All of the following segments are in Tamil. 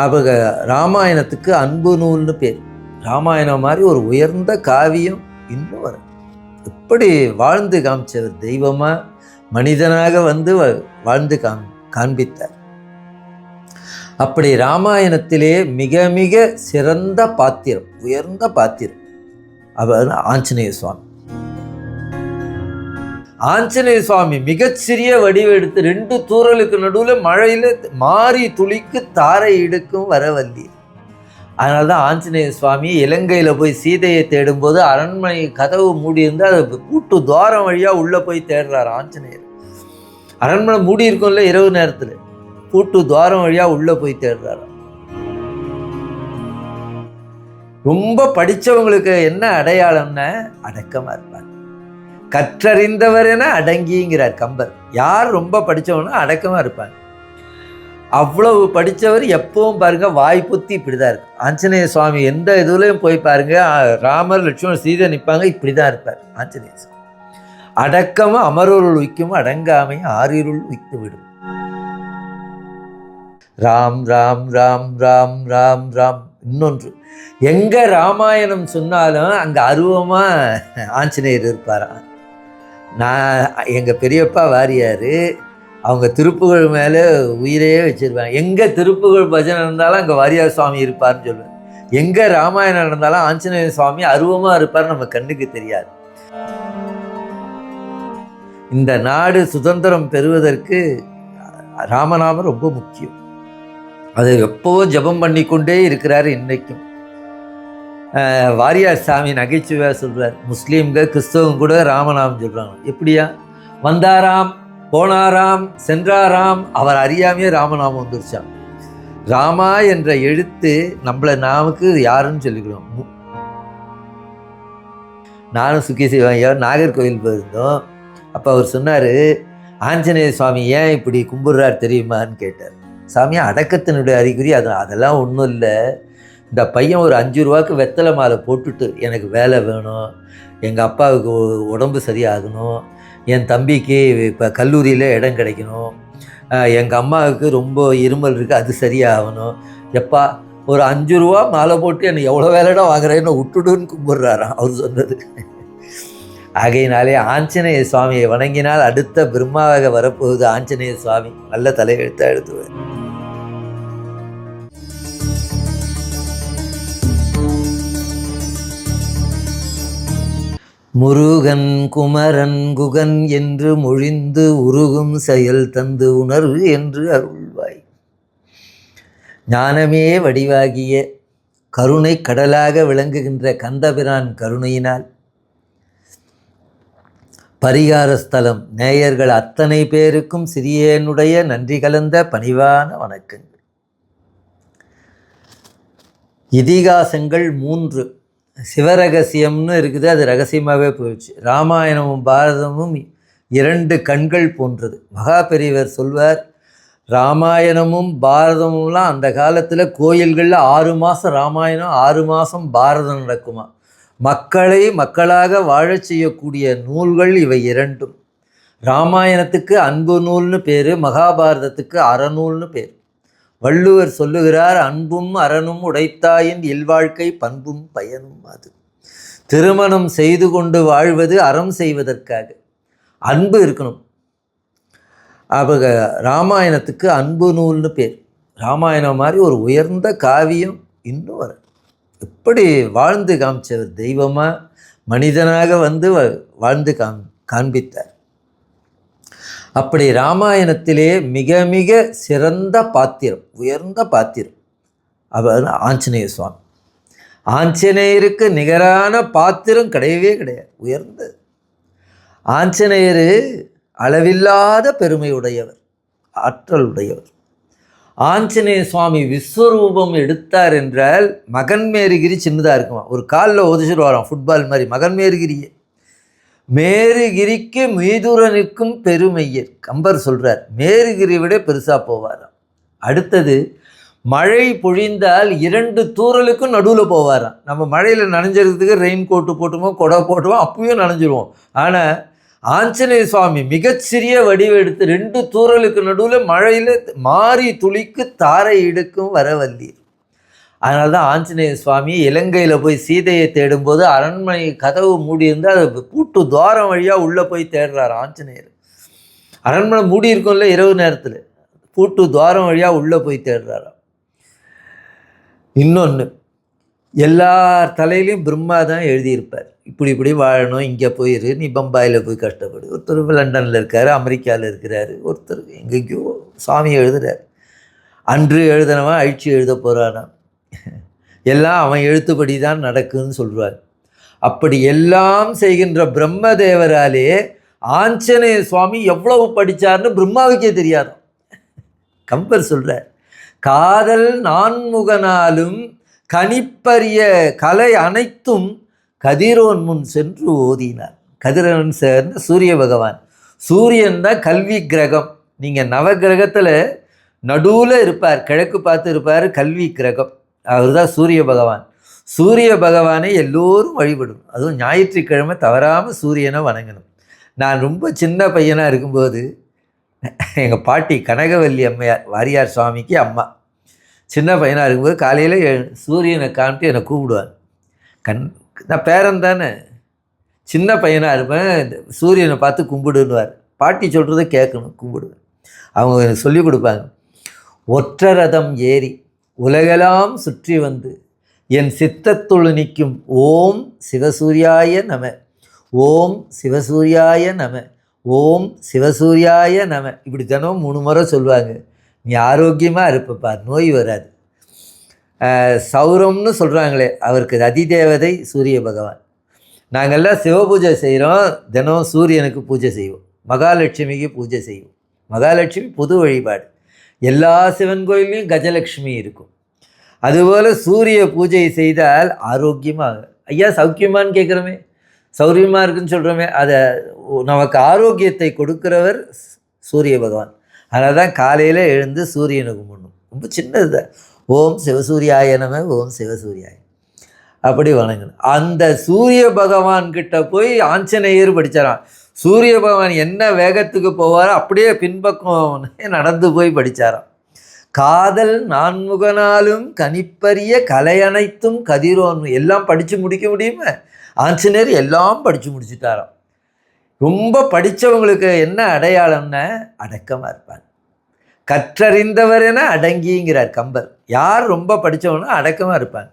அவங்க ராமாயணத்துக்கு அன்பு நூல்னு பேர். ராமாயணம் மாதிரி ஒரு உயர்ந்த காவியம் இன்னும் வரும். எப்படி வாழ்ந்து காமிச்சவர், தெய்வமா மனிதனாக வந்து வாழ்ந்து காண்பித்தார். அப்படி ராமாயணத்திலே மிக மிக சிறந்த பாத்திரம், உயர்ந்த பாத்திரம் அவர் ஆஞ்சநேய சுவாமி. ஆஞ்சநேய சுவாமி மிகச்சிறிய வடிவெடுத்து 2 தூறலுக்கு நடுவில் மழையில் மாறி துளிக்கு தாரை இடுக்கும் வரவல்லி. அதனால தான் ஆஞ்சநேய சுவாமி இலங்கையில் போய் சீதையை தேடும்போது அரண்மனை கதவு மூடியிருந்து அதை பூட்டு துவாரம் வழியாக உள்ளே போய் தேடுறார் ஆஞ்சநேயர். அரண்மனை மூடி இருக்கும்ல இரவு நேரத்தில், பூட்டு துவாரம் வழியாக உள்ளே போய் தேடுறாரு. ரொம்ப படித்தவங்களுக்கு என்ன அடையாளம்னா அடக்கமாக இருப்பாங்க. கற்றறிந்தவர் என அடங்கிங்கிறார் கம்பர். யார் ரொம்ப படித்தவனா அடக்கமாக இருப்பாங்க. அவ்வளவு படித்தவர் எப்பவும் பாருங்க வாய் புத்தி இப்படிதான் இருக்கு. ஆஞ்சநேய சுவாமி எந்த இதுலையும் போய் பாருங்க, ராமர் லட்சுமணன் சீதை நிற்பாங்க, இப்படிதான் இருப்பார் ஆஞ்சநேய சுவாமி. அடக்கமும் அமருள் உய்க்கும் அடங்காமை ஆறிருள் உய்த்து விடும். ராம் ராம் ராம் ராம் ராம் ராம். இன்னொன்று, எங்க ராமாயணம் சொன்னாலும் அங்க அருவமா ஆஞ்சநேயர் இருப்பாராம். நான் எங்கள் பெரியப்பா வாரியார், அவங்க திருப்புகழ் மேலே உயிரையே வச்சுருப்பாங்க. எங்கே திருப்புகழ் பஜனை இருந்தாலும் அங்கே வாரியார் சுவாமி இருப்பார்னு சொல்லுவேன். எங்கே ராமாயணம் நடந்தாலும் ஆஞ்சநேய சுவாமி அருவமாக இருப்பார், நம்ம கண்ணுக்கு தெரியாது. இந்த நாடு சுதந்திரம் பெறுவதற்கு ராமநாமம் ரொம்ப முக்கியம். அதை எப்போவோ ஜபம் பண்ணி கொண்டே இருக்கிறாரு இன்றைக்கும். வாரியார் சாமி நகைச்சுவையாக சொல்கிறார், முஸ்லீம்கள் கிறிஸ்தவங்க கூட ராமநாமம் சொல்கிறாங்க. எப்படியா? வந்தாராம், போனாராம், சென்றாராம், அவர் அறியாமையே ராமநாமம் வந்துருச்சான். ராமா என்ற எழுத்து நம்மளை நாமுக்கு யாருன்னு சொல்லிக்கிறோம். நானும் சுக்கி சிவாயா நாகர்கோவில் போயிருந்தோம். அப்போ அவர் சொன்னார், ஆஞ்சநேய சுவாமி ஏன் இப்படி கும்பிட்றார் தெரியுமான்னு கேட்டார். சாமி அடக்கத்தினுடைய அறிகுறி அதெல்லாம் ஒன்றும் இல்லை. இந்த பையன் ஒரு 5 ரூபாய்க்கு வெத்தலை மாலை போட்டுட்டு எனக்கு வேலை வேணும், எங்கள் அப்பாவுக்கு உடம்பு சரியாகணும், என் தம்பிக்கு இப்போ கல்லூரியில் இடம் கிடைக்கணும், எங்கள் அம்மாவுக்கு ரொம்ப இருமல் இருக்குது அது சரியாகணும், எப்பா ஒரு 5 ரூபா மாலை போட்டு என்னை எவ்வளோ வேலைடா வாங்குறேன்னு விட்டுடுன்னு கும்பிட்றாராம் அவர் சொன்னது. ஆகையினாலே ஆஞ்சநேய சுவாமியை வணங்கினால் அடுத்த பிரம்மாவாக வரப்போகுது ஆஞ்சநேய சுவாமி. நல்ல தலையெழுத்தாக எழுதுவார். முருகன் குமரன் குகன் என்று மொழிந்து உருகும் செயல் தந்து உணர்வு என்று அருள்வாய். ஞானமே வடிவாகிய கருணை கடலாக விளங்குகின்ற கந்தபிரான் கருணையினால் பரிகார ஸ்தலம் நேயர்கள் அத்தனை பேருக்கும் சிறியனுடைய நன்றி கலந்த பணிவான வணக்கங்கள். இதிகாசங்கள் 3 சிவரகசியம்னு இருக்குது, அது ரகசியமாகவே போயிடுச்சு. ராமாயணமும் பாரதமும் 2 கண்கள் போன்றது. மகா பெரியவர் சொல்வார், ராமாயணமும் பாரதமும்லாம் அந்த காலத்தில் கோயில்களில் 6 மாதம் ராமாயணம் 6 மாதம் பாரதம் நடக்குமா. மக்களை மக்களாக வாழச் செய்யக்கூடிய நூல்கள் இவை 2. ராமாயணத்துக்கு அன்பு நூல்னு பேர், மகாபாரதத்துக்கு அறநூல்னு பேர். வள்ளுவர் சொல்லுகிறார், அன்பும் அறனும் உடைத்தாயின் இல்வாழ்க்கை பண்பும் பயனும் அது. திருமணம் செய்து கொண்டு வாழ்வது அறம் செய்வதற்காக, அன்பு இருக்கணும். அவங்க ராமாயணத்துக்கு அன்பு நூல்னு பேர். ராமாயணம் மாதிரி ஒரு உயர்ந்த காவியம் இன்னும் வரும். எப்படி வாழ்ந்து காமிச்சவர், தெய்வமாக மனிதனாக வந்து வாழ்ந்து காண்பித்தார். அப்படி ராமாயணத்திலே மிக மிக சிறந்த பாத்திரம், உயர்ந்த பாத்திரம் அவர் ஆஞ்சநேய சுவாமி. ஆஞ்சநேயருக்கு நிகரான பாத்திரம் கிடையவே கிடையாது, உயர்ந்தது. ஆஞ்சநேயர் அளவில்லாத பெருமையுடையவர், ஆற்றல் உடையவர். ஆஞ்சநேய சுவாமி விஸ்வரூபம் எடுத்தார் என்றால் மகன்மேருகிரி சின்னதாக இருக்குமா, ஒரு காலில் ஒதுச்சிடுவாராம் ஃபுட்பால் மாதிரி. மகன்மேருகிரியே மேருகிரிக்கு மீதுர நிற்கும் பெருமையர் கம்பர் சொல்கிறார். மேருகிரி விட பெருசாக போவாராம். அடுத்தது மழை பொழிந்தால் 2 தூறலுக்கும் நடுவில் போவாராம். நம்ம மழையில் நனைஞ்சிறதுக்கு ரெயின் கோட்டு போட்டுமோ கொடை போட்டுமோ அப்பயும் நனைஞ்சிருவோம். ஆனால் ஆஞ்சநேய சுவாமி மிகச்சிறிய வடிவெடுத்து 2 தூறலுக்கு நடுவில் மழையில் மாறி துளிக்கு தாரை இடுக்கும் வரவல்லி. அதனால தான் ஆஞ்சநேய சுவாமி இலங்கையில் போய் சீதையை தேடும்போது அரண்மனை கதவு மூடியிருந்து அதை பூட்டு துவாரம் வழியாக உள்ளே போய் தேடுறார் ஆஞ்சநேயர். அரண்மனை மூடி இருக்கும்ல இரவு நேரத்தில், பூட்டு துவாரம் வழியாக உள்ளே போய் தேடுறாராம். இன்னொன்று, எல்லார் தலையிலையும் பிரம்மா தான் எழுதியிருப்பார், இப்படி இப்படி வாழணும், இங்கே போயிரு, நீ பம்பாயில் போய் கஷ்டப்படு. ஒருத்தர் லண்டனில் இருக்கார், அமெரிக்காவில் இருக்கிறாரு, ஒருத்தர் எங்கெங்கேயோ சாமி எழுதுறார். அன்று எழுதினவன் அழிச்சு எழுத போகிறானா, எல்லாம் அவன் எழுத்துப்படி தான் நடக்குன்னு சொல்கிறார். அப்படி எல்லாம் செய்கின்ற பிரம்மதேவராலே ஆஞ்சநேய சுவாமி எவ்வளவு படித்தார்னு பிரம்மாவுக்கே தெரியாது. கம்பர் சொல்கிறார், காதல் நான்முகனாலும் கணிப்பரிய கலை அனைத்தும் கதிரோன் முன் சென்று ஓதினார். கதிரோன் சேர்ந்த சூரிய பகவான். சூரியன் தான் கல்வி கிரகம். நீங்கள் நவகிரகத்தில் நடுவில் இருப்பார், கிழக்கு பார்த்து இருப்பார், கல்வி கிரகம். அவர் தான் சூரிய பகவான். சூரிய பகவானை எல்லோரும் வழிபடும். அதுவும் ஞாயிற்றுக்கிழமை தவறாமல் சூரியனை வணங்கணும். நான் ரொம்ப சின்ன பையனாக இருக்கும்போது எங்கள் பாட்டி கனகவல்லி அம்மையார், வாரியார் சுவாமிக்கு அம்மா, சின்ன பையனாக இருக்கும்போது காலையில் சூரியனை காமிட்டு என்னை கூப்பிடுவாங்க. நான் பேரன் தானே, சின்ன பையனாக இருப்பேன், சூரியனை பார்த்து கும்பிடுன்னுவார். பாட்டி சொல்கிறத கேட்கணும், கும்பிடுவேன். அவங்க எனக்கு சொல்லிக் கொடுப்பாங்க. ஒற்ற ரதம் ஏறி உலகெல்லாம் சுற்றி வந்து என் சித்தத்துள் நிற்கும் ஓம் சிவசூர்யாய நம, ஓம் சிவசூர்யாய நம, ஓம் சிவசூர்யாய நம. இப்படி தினம் 3 முறை சொல்லுவாங்க. நீ ஆரோக்கியமாக இருப்பப்பா, நோய் வராது. சௌரம்னு சொல்கிறாங்களே, அவருக்கு அதிதேவதை சூரிய பகவான். நாங்கள்லாம் சிவபூஜை செய்கிறோம், தினம் சூரியனுக்கு பூஜை செய்வோம், மகாலட்சுமிக்கு பூஜை செய்வோம். மகாலட்சுமி பொது வழிபாடு. எல்லா சிவன் கோயிலையும் கஜலட்சுமி இருக்கும். அதுபோல் சூரிய பூஜை செய்தால் ஆரோக்கியமாக, ஐயா சௌக்கியமானு கேட்குறோமே, சௌரியமாக இருக்குன்னு சொல்கிறோமே, அதை நமக்கு ஆரோக்கியத்தை கொடுக்குறவர் சூரிய பகவான். அதனால தான் காலையில் எழுந்து சூரியனை கும்பிடணும். ரொம்ப சின்னது தான். ஓம் சிவசூர்யாய நம, ஓம் சிவசூர்யாய, அப்படி வணங்கணும். அந்த சூரிய பகவான்கிட்ட போய் ஆஞ்சநேயர் படித்தாராம். சூரிய பகவான் என்ன வேகத்துக்கு போவாரோ அப்படியே பின்பக்கம் நடந்து போய் படித்தாராம். காதல் நான்முகனாலும் கணிப்பரிய கலையனைத்தும் கதிரோன். எல்லாம் படித்து முடிக்க முடியுமா? ஆஞ்சநேயர் எல்லாம் படித்து முடிச்சுட்டாராம். ரொம்ப படித்தவங்களுக்கு என்ன அடையாளம்னா அடக்கமாக இருப்பாங்க. கற்றறிந்தவர் என அடங்கிங்கிறார் கம்பர். யார் ரொம்ப படித்தவனோ அடக்கமாக இருப்பாங்க.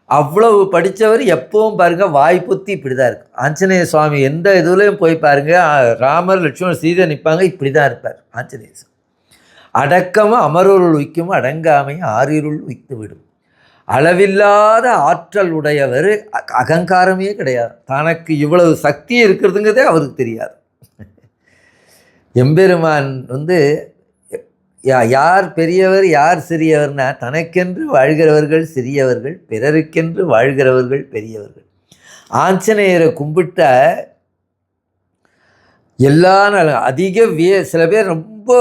அவ்வளவு படித்தவர் எப்பவும் பாருங்கள் வாய் புத்தி இப்படி தான் இருக்கும். ஆஞ்சநேய சுவாமி எந்த இதுலேயும் போய் பாருங்கள், ராமர் லட்சுமணர் சீதை நிற்பாங்க, இப்படி தான் இருப்பார் ஆஞ்சநேய சுவாமி. அடக்கமும் அமருள் உய்க்கும் அடங்காமையும் ஆறிருள் உய்த்து விடும். அளவில்லாத ஆற்றல் உடையவர், அகங்காரமே கிடையாது. தனக்கு இவ்வளவு சக்தி இருக்கிறதுங்கிறதே அவருக்கு தெரியாது. எம்பெருமான் யார் பெரியவர் யார் சிறியவர்னா, தனக்கென்று வாழ்கிறவர்கள் சிறியவர்கள், பிறருக்கென்று வாழ்கிறவர்கள் பெரியவர்கள். ஆஞ்சநேயரை கும்பிட்ட எல்லா நாளும் அதிக சில பேர் ரொம்ப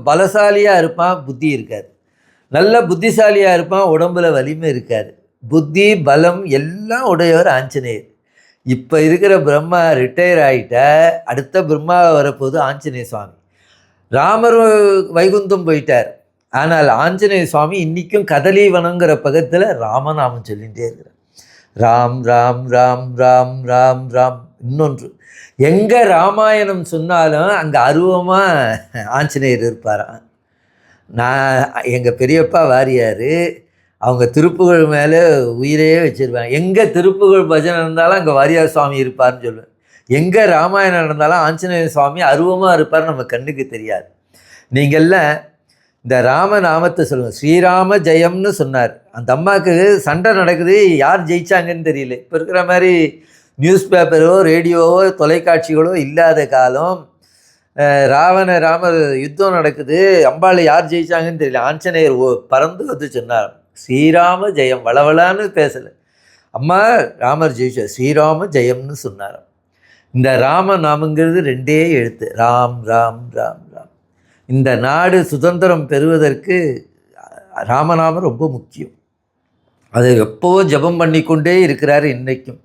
பலசாலியாக இருப்பான், புத்தி இருக்காது. நல்ல புத்திசாலியாக இருப்பான், உடம்புல வலிமை இருக்காது. புத்தி பலம் எல்லாம் உடையவர் ஆஞ்சநேயர். இப்போ இருக்கிற பிரம்மா ரிட்டையர் ஆகிட்டா அடுத்த பிரம்மா வரப்போது ஆஞ்சநேய சுவாமி. ராமர் வைகுந்தம் போயிட்டார், ஆனால் ஆஞ்சநேய சுவாமி இன்றைக்கும் கதலீவனங்கிற பக்கத்தில் ராமநாமம் சொல்லிகிட்டே இருக்கிறார். ராம் ராம் ராம் ராம் ராம் ராம். இன்னொன்று, எங்கே ராமாயணம் சொன்னாலும் அங்கே அருவமாக ஆஞ்சநேயர் இருப்பாராம். நான் எங்கள் பெரியப்பா வாரியார், அவங்க திருப்புகழ் மேலே உயிரே வச்சுருவாங்க. எங்கே திருப்புகழ் பஜனை இருந்தாலும் அங்கே வாரியார் சுவாமி இருப்பார்னு சொல்லுவேன். எங்கே ராமாயணம் நடந்தாலும் ஆஞ்சநேய சுவாமி அருவமாக இருப்பார், நம்ம கண்ணுக்கு தெரியாது. நீங்கள்லாம் இந்த ராமநாமத்தை சொல்லுங்கள். ஸ்ரீராம ஜெயம்னு சொன்னார். அந்த அம்மாவுக்கு சண்டை நடக்குது, யார் ஜெயிச்சாங்கன்னு தெரியல. இப்போ இருக்கிற மாதிரி நியூஸ் பேப்பரோ ரேடியோவோ தொலைக்காட்சிகளோ இல்லாத காலம். ராமர் யுத்தம் நடக்குது, அம்பாள் யார் ஜெயிச்சாங்கன்னு தெரியல. ஆஞ்சநேயர் பறந்து வந்து சொன்னார், ஸ்ரீராம ஜெயம். வளவளான்னு பேசலை, அம்மா ராமர் ஜெயிச்சார், ஸ்ரீராம ஜெயம்னு சொன்னார். இந்த ராமநாமங்கிறது 2 எழுத்து, ராம் ராம் ராம் ராம். இந்த நாடு சுதந்திரம் பெறுவதற்கு ராமநாமம் ரொம்ப முக்கியம். அதை எப்போவோ ஜபம் பண்ணிக்கொண்டே இருக்கிறார் இன்றைக்கும்.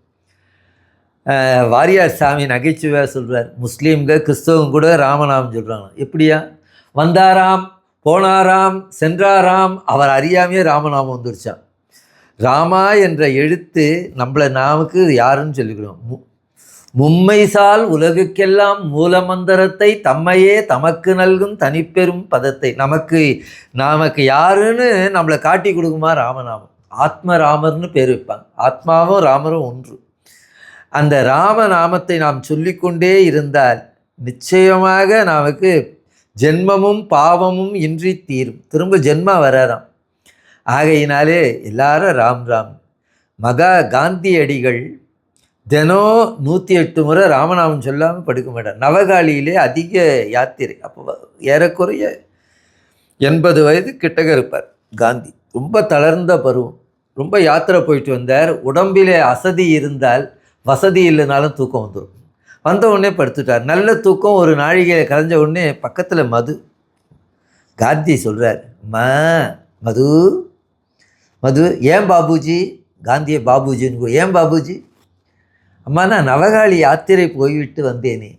வாரியார் சாமி நகைச்சுவையாக சொல்கிறார், முஸ்லீம்க கிறிஸ்தவங்க கூட ராமநாமம் சொல்கிறாங்க. எப்படியா? வந்தாராம், போனாராம், சென்றாராம், அவர் அறியாமையே ராமநாமம் வந்துருச்சான். ராமா என்ற எழுத்து நம்மளை நாமுக்கு யாருன்னு சொல்லிக்கிறோம். மும்மைசால் உலகுக்கெல்லாம் மூலமந்திரத்தை தம்மையே தமக்கு நல்கும் தனிப்பெரும் பதத்தை நமக்கு யாருன்னு நம்மளை காட்டி கொடுக்குமா ராமநாமம். ஆத்ம ராமர்னு பேர் வைப்பாங்க. ஆத்மாவும் ராமரும் ஒன்று. அந்த ராமநாமத்தை நாம் சொல்லிக்கொண்டே இருந்தால் நிச்சயமாக நமக்கு ஜென்மமும் பாவமும் இன்றி தீரும். திரும்ப ஜென்மா வராராம். ஆகையினாலே எல்லாரும் ராம் ராம். காந்தியடிகள் தினம் 108 முறை ராமநாமம் சொல்லாமல் படுக்க மாட்டார். நவகாலியிலே அதிக யாத்திரை. அப்போ ஏறக்குறைய 80 வயது கிட்டக்க இருப்பார் காந்தி. ரொம்ப தளர்ந்த பருவம். ரொம்ப யாத்திரை போயிட்டு வந்தார். உடம்பிலே அசதி இருந்தால் வசதி இல்லைனாலும் தூக்கம் வந்துடும். வந்த உடனே படுத்துட்டார். நல்ல தூக்கம். ஒரு நாழிகை கலைஞ்ச உடனே பக்கத்தில் மது. காந்தி சொல்கிறார், மது மது ஏன் பாபுஜி? காந்தியை பாபுஜின்னு. ஏன் பாபுஜி? அம்மா, நான் நவகாளி யாத்திரை போய்விட்டு வந்தேனே,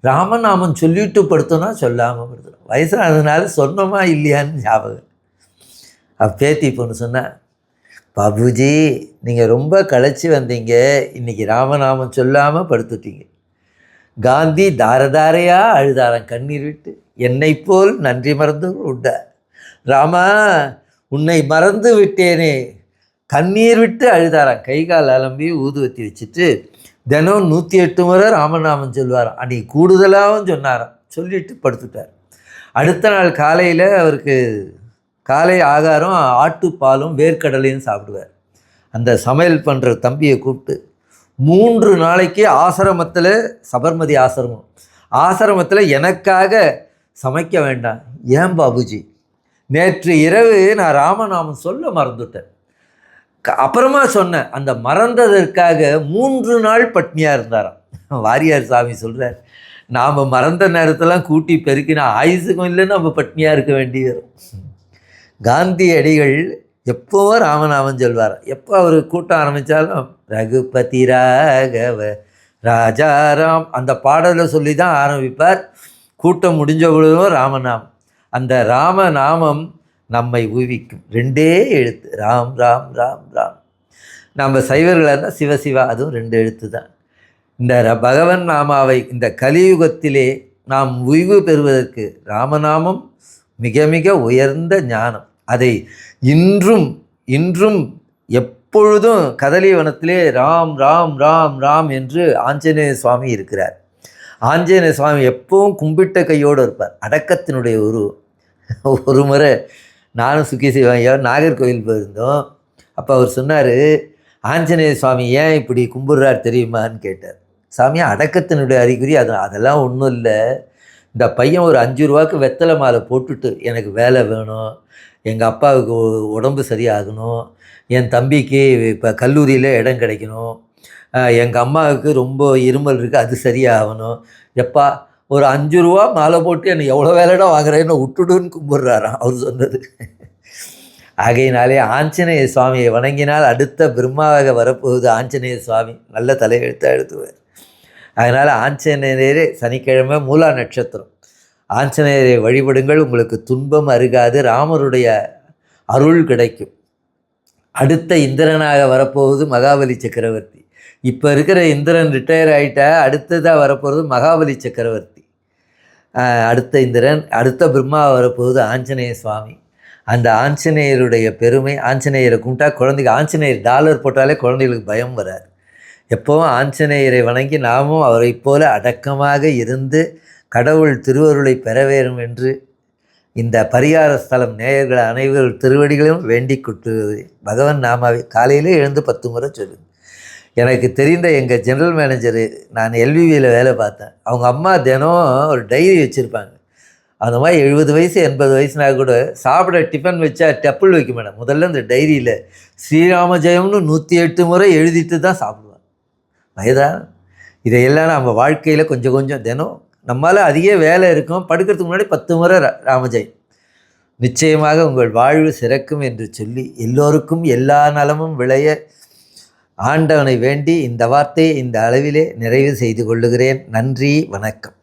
ராமநாமம் சொல்லிவிட்டு படுத்தோன்னா சொல்லாமல் படுத்தணும். வயசானதுனால சொன்னோமா இல்லையான்னு ஞாபகம். பேத்தி பொண்ணு சொன்னேன், பாபுஜி நீங்கள் ரொம்ப களைச்சி வந்தீங்க, இன்றைக்கி ராமநாமம் சொல்லாமல் படுத்துட்டீங்க. காந்தி தாரதாரையாக அழுதாராம் கண்ணீர் விட்டு. என்னை போல் நன்றி மறந்து உண்ட ராமா, உன்னை மறந்து விட்டேனே. கண்ணீர் விட்டு அழுதாராம். கை கால் அலம்பி ஊதுவத்தி வச்சுட்டு தினம் 108 முறை ராமநாமம் சொல்வாராம். அன்றைக்கி கூடுதலாகவும் சொன்னாராம். சொல்லிட்டு படுத்துட்டார். அடுத்த நாள் காலையில் அவருக்கு காலை ஆகாரம் ஆட்டுப்பாலும் வேர்க்கடலையும் சாப்பிடுவார். அந்த சமையல் பண்ணுற தம்பியை கூப்பிட்டு 3 நாளைக்கு ஆசிரமத்தில், சபர்மதி ஆசிரமத்தில் எனக்காக சமைக்க வேண்டாம். ஏன் பாபுஜி? நேற்று இரவு நான் ராமநாமம் சொல்ல மறந்துட்டேன். அப்புறமா சொன்னேன். அந்த மறந்ததற்காக 3 நாள் பட்னியாக இருந்தாராம். வாரியார் சாமி சொல்கிறார், நாம் மறந்த நேரத்தெல்லாம் கூட்டி பெருக்கினா ஆயுசுக்கும் இல்லை, நம்ம பட்னியாக இருக்க வேண்டி வரும். காந்தியடிகள் எப்போவும் ராமநாமம் சொல்வார். எப்போ அவர் கூட்டம் ஆரம்பித்தாலும் ரகுபதி ராகவ ராஜாராம் அந்த பாடலை சொல்லி தான் ஆரம்பிப்பார். கூட்டம் முடிஞ்ச பொழுதும் ராமநாமம். அந்த ராமநாமம் நம்மை ஊவிக்கும். 2 எழுத்து, ராம் ராம் ராம் ராம். நம்ம சைவர்களாக இருந்தால் சிவசிவா, அதுவும் 2 எழுத்து தான். இந்த பகவன் நாமாவை இந்த கலியுகத்திலே நாம் உய்வு பெறுவதற்கு ராமநாமம் மிக மிக உயர்ந்த ஞானம். அதை இன்றும் எப்பொழுதும் கதலிவனத்திலே ராம் ராம் ராம் ராம் என்று ஆஞ்சநேய சுவாமி இருக்கிறார். ஆஞ்சநேய சுவாமி எப்பவும் கும்பிட்ட கையோடு இருப்பார். அடக்கத்தினுடைய ஒரு முறை நானும் சுக்கி சிவாயா நாகர்கோவில் போயிருந்தோம். அப்போ அவர் சொன்னார், ஆஞ்சநேய சுவாமி ஏன் இப்படி கும்பிட்றார் தெரியுமான்னு கேட்டார். சாமி, அடக்கத்தினுடைய அறிகுறி அதெல்லாம் ஒன்றும் இல்லை. இந்த பையன் ஒரு 5 ரூபாய்க்கு வெத்தலை மாலை போட்டுட்டு எனக்கு வேலை வேணும், எங்கள் அப்பாவுக்கு உடம்பு சரியாகணும், என் தம்பிக்கு இப்போ கல்லூரியில் இடம் கிடைக்கணும், எங்கள் அம்மாவுக்கு ரொம்ப இருமல் இருக்குது, அது சரியாகணும், எப்பா ஒரு 5 ரூபா மாலை போட்டு என்னை எவ்வளோ வேலைடா வாங்குறேன்னு விட்டுடுன்னு கும்பிட்றாராம் அவர் சொன்னது. ஆகையினாலே ஆஞ்சநேய சுவாமியை வணங்கினால் அடுத்த பிரம்மாவாக வரப்போகுது ஆஞ்சநேய சுவாமி. நல்ல தலையெழுத்தாக எழுதுவார். அதனால் ஆஞ்சநேயரே சனிக்கிழமை மூலா நட்சத்திரம், ஆஞ்சநேயரை வழிபடுங்கள். உங்களுக்கு துன்பம் அருகாது, ராமருடைய அருள் கிடைக்கும். அடுத்த இந்திரனாக வரப்போகுது மகாபலி சக்கரவர்த்தி. இப்போ இருக்கிற இந்திரன் ரிட்டையர் ஆகிட்டா அடுத்ததாக வரப்போகிறது மகாபலி சக்கரவர்த்தி. அடுத்த இந்திரன், அடுத்த பிரம்மா வரப்போகுது ஆஞ்சநேய சுவாமி. அந்த ஆஞ்சநேயருடைய பெருமை. ஆஞ்சநேயரை கும்பிட்டா குழந்தைக்கு, ஆஞ்சநேயர் டாலர் போட்டாலே குழந்தைகளுக்கு பயம் வராது. எப்போவும் ஆஞ்சநேயரை வணங்கி நாமும் அவரை போல அடக்கமாக இருந்து கடவுள் திருவருளை பெற வேண்டும் என்று இந்த பரிகார ஸ்தலம் நேயர்கள் அனைவர்கள் திருவடிகளும் வேண்டிக் கொட்டுவது. பகவன் நாமாவை காலையிலே எழுந்து 10 முறை சொல்லுங்க. எனக்கு தெரிந்த எங்கள் ஜெனரல் மேனேஜரு, நான் எல்விவியில் வேலை பார்த்தேன், அவங்க அம்மா தினம் ஒரு டைரி வச்சுருப்பாங்க. அந்த மாதிரி 70 வயசு 80 வயசுனா கூட சாப்பிட டிஃபன் வச்சா டப்புள் வைக்க மாட்டேன். முதல்ல இந்த டைரியில் ஸ்ரீராம ஜெயம்னு 108 முறை எழுதிட்டு தான் சாப்பிடுவாங்க. வயதா இதையெல்லாம் நம்ம வாழ்க்கையில் கொஞ்சம் கொஞ்சம் தினம் நம்மளால் அதிக வேலை இருக்கும், படுக்கிறதுக்கு முன்னாடி 10 முறை ராமஜெயம். நிச்சயமாக உங்கள் வாழ்வு சிறக்கும் என்று சொல்லி எல்லோருக்கும் எல்லா நலமும் விளைய ஆண்டவனை வேண்டி இந்த வார்த்தையை இந்த அளவிலே நிறைவு செய்து கொள்ளுகிறேன். நன்றி, வணக்கம்.